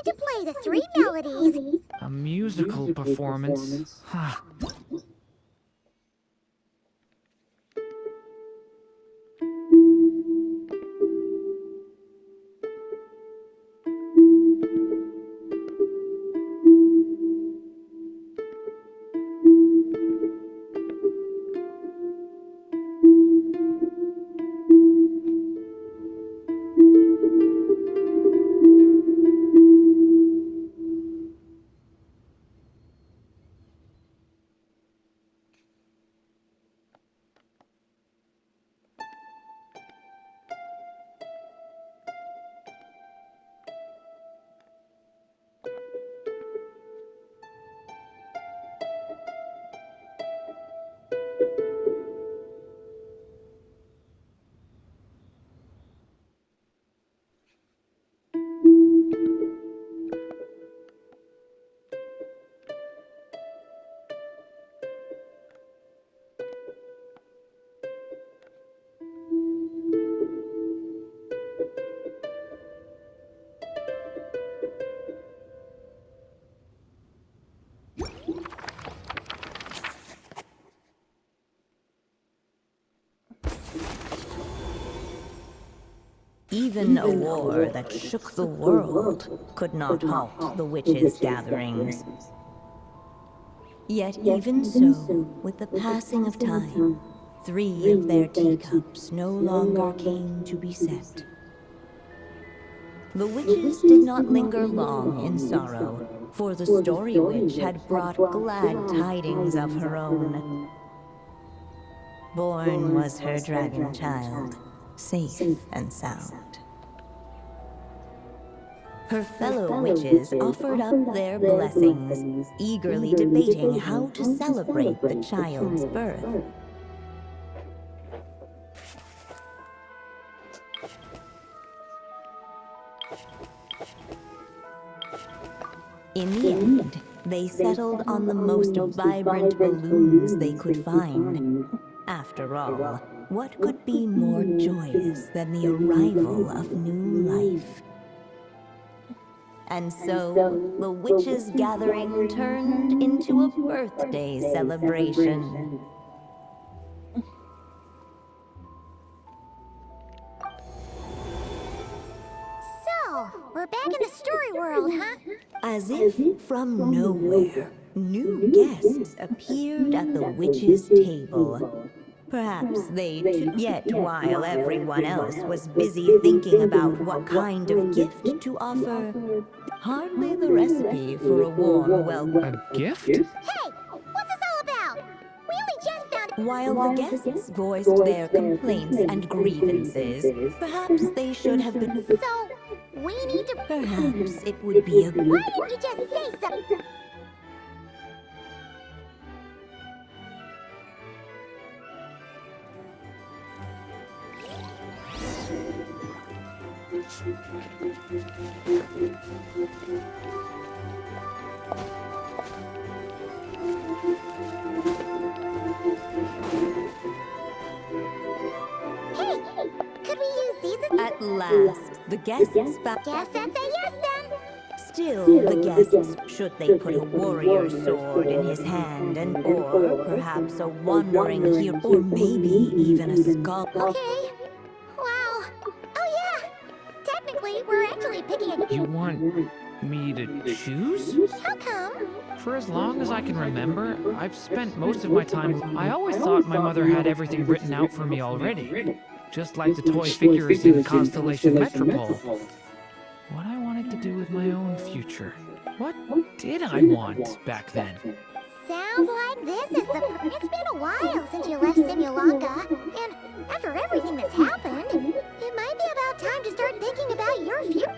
need to play the 3 melodies. A musical performance. Huh. Even a war that shook the world could not halt the witches' gatherings. Yet even so, with the passing of time, 3 of their teacups no longer came to be set. The witches did not linger long in sorrow, for the story witch had brought glad tidings of her own. Born was her dragon child, safe and sound. Her fellow witches offered up their blessings, eagerly debating how to celebrate the child's birth. In the end, they settled on the most vibrant balloons they could find. After all, what could be more joyous than the arrival of new life? And so, the witches' gathering turned into a birthday celebration. So, we're back in the story world, huh? As if from nowhere, new guests appeared at the witches' table. Perhaps yet while everyone else was busy thinking about what kind of gift to offer, hardly the recipe for a warm welcome. A gift? Hey, what's this all about? We only just found it. While the guests voiced their complaints and grievances, perhaps they should have been. So, we need to... Perhaps it would be a Why didn't you just say something? Hey, could we use these as... At last, the guests found. Guess that's a yes then. Still, the guests, should they put a warrior's sword in his hand, or perhaps a wandering hero, or maybe even a skull. Okay. Wow. Oh yeah. Technically, we're actually picking a... You want me to choose? How come? For as long as I can remember, I've spent most of my time... I always thought my mother had everything written out for me already. Just like the toy figures in Constellation Metropole. What I wanted to do with my own future. What did I want back then? Sounds like this is the... It's been a while since you left Simulanka, and after everything that's happened, it might be about time to start thinking about your future.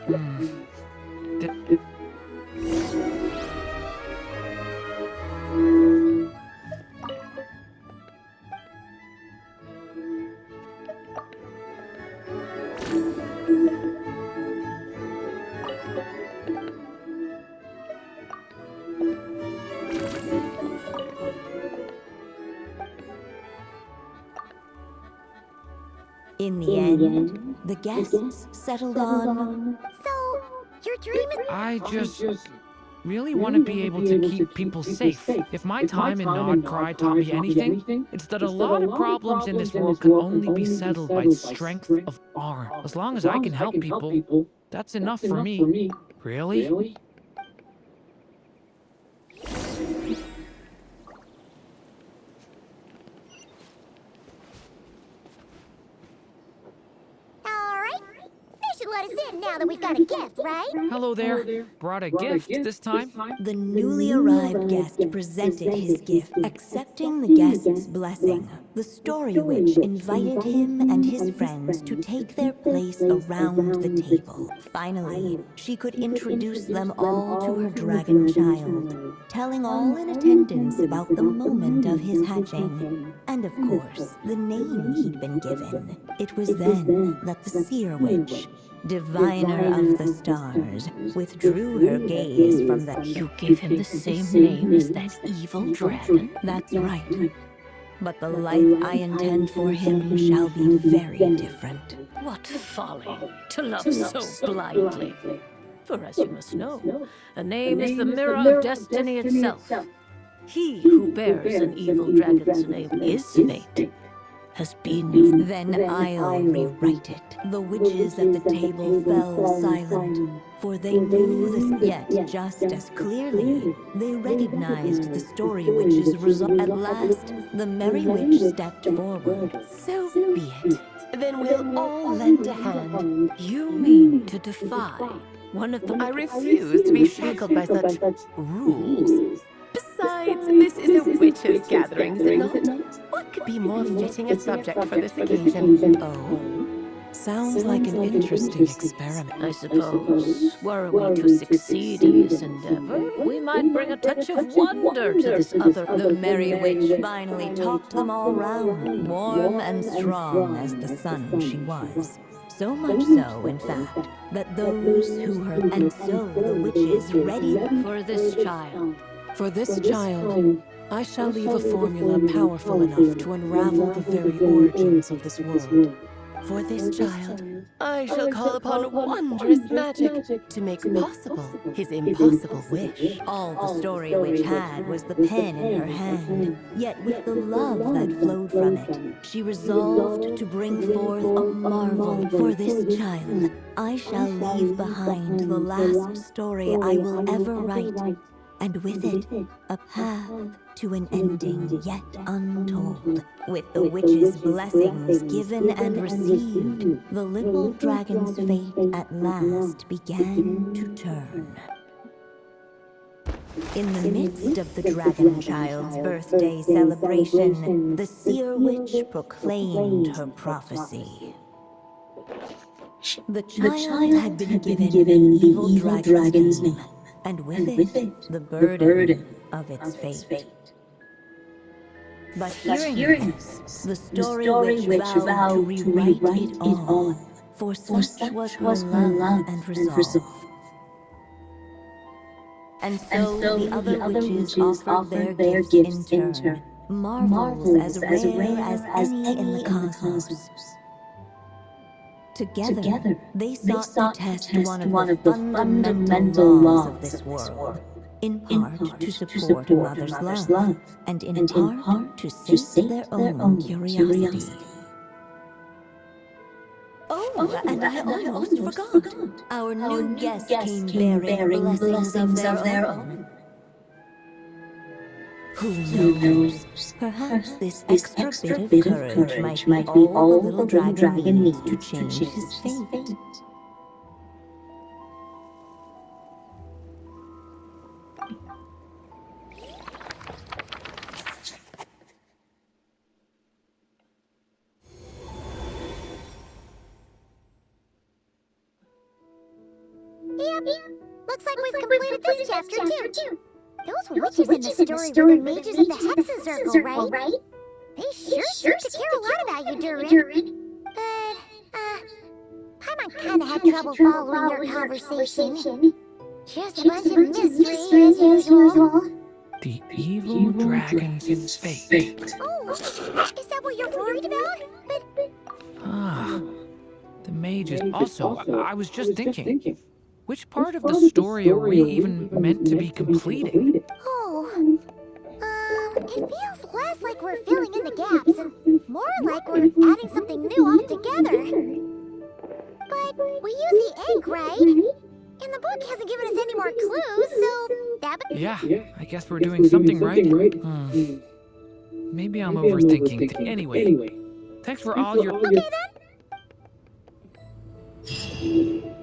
In the end, the guests settled on... So, Your dream is... I just really want to be able to keep people safe. If my time in Nod Cry taught me anything, it's that a lot of problems in this world can only be settled by strength of arm. As long as I can help people, that's enough for me. Really? Alright. They should let us in now that we've got a gift, right? Hello there. Brought a gift this time? The newly arrived guest presented his gift, accepting the guest's blessing. The story witch invited him and his friends to take their place around the table. Finally, she could introduce them all to her dragon child, telling all in attendance about the moment of his hatching, and of course, the name he'd been given. It was then that the seer witch, diviner of the stars, withdrew her gaze from the... You gave him the same name as that evil dragon? That's right. But the life I intend for him shall be very different. What folly to love so blindly. For as you must know, a name is the mirror of destiny itself. He who bears an evil dragon's name is fate. Has been... Then I'll rewrite it. The witches at the table fell silent, for they knew this, yet just as clearly, they recognized the story witch's result. At last, the merry witch stepped forward. So be it. Then we'll all lend a hand. You mean to defy one of the... I refuse to be shackled by such rules. Besides, this is a witches' gathering, is it not? What could be more fitting a subject for this occasion? Oh, sounds like an interesting experiment. I suppose, were we to succeed in this endeavor, we might bring a touch of wonder to this other... The merry witch finally topped them all round, warm and strong as the sun she was. So much so, in fact, that those who heard... And so the witches ready For this child. For this child, I shall leave a formula powerful enough to unravel the very origins of this world. For this child, I shall call upon wondrous magic to make possible his impossible wish. all the story witch had was the pen in her hand. Yet with the love that flowed from it, she resolved to bring forth a marvel for this child. I shall leave behind the last story I will ever write, and with it, a path to an ending yet untold. With the witch's blessings given and received, the little dragon's fate at last began to turn. In the midst of the dragon child's birthday celebration, the seer witch proclaimed her prophecy. The child had been given an evil dragon's name, and with it, the burden of its fate. But hearing this, the story witch vowed to rewrite it all, for such was her love and resolve. And so the other witches offered their gifts in turn, marvels as rare as any in the cosmos. Together, they sought to test one of the fundamental laws of this world, in part to support a mother's love, and in part to sate their own curiosity. Oh, and I almost forgot. Our new guest came bearing blessings of their own. Who knows? Perhaps this extra bit of courage might be all the little dragon needs to change his fate. Yep. Looks like we've completed this chapter too. Those witches in the story were the mages of the Hexa Circle, right? They sure seem to care a lot about you, Durin. But, Paimon kinda had trouble following your conversation. Just a bunch of mystery as usual. The evil dragon's fate. Oh, is that what you're worried about? But Ah, the mages. Also, I was just thinking. Which part of the story are we even meant to be completing? Oh, it feels less like we're filling in the gaps and more like we're adding something new altogether. But we use the egg, right? And the book hasn't given us any more clues, so that would... Yeah, I guess we're doing something right. Maybe I'm overthinking. Anyway, thanks for all your... Okay then.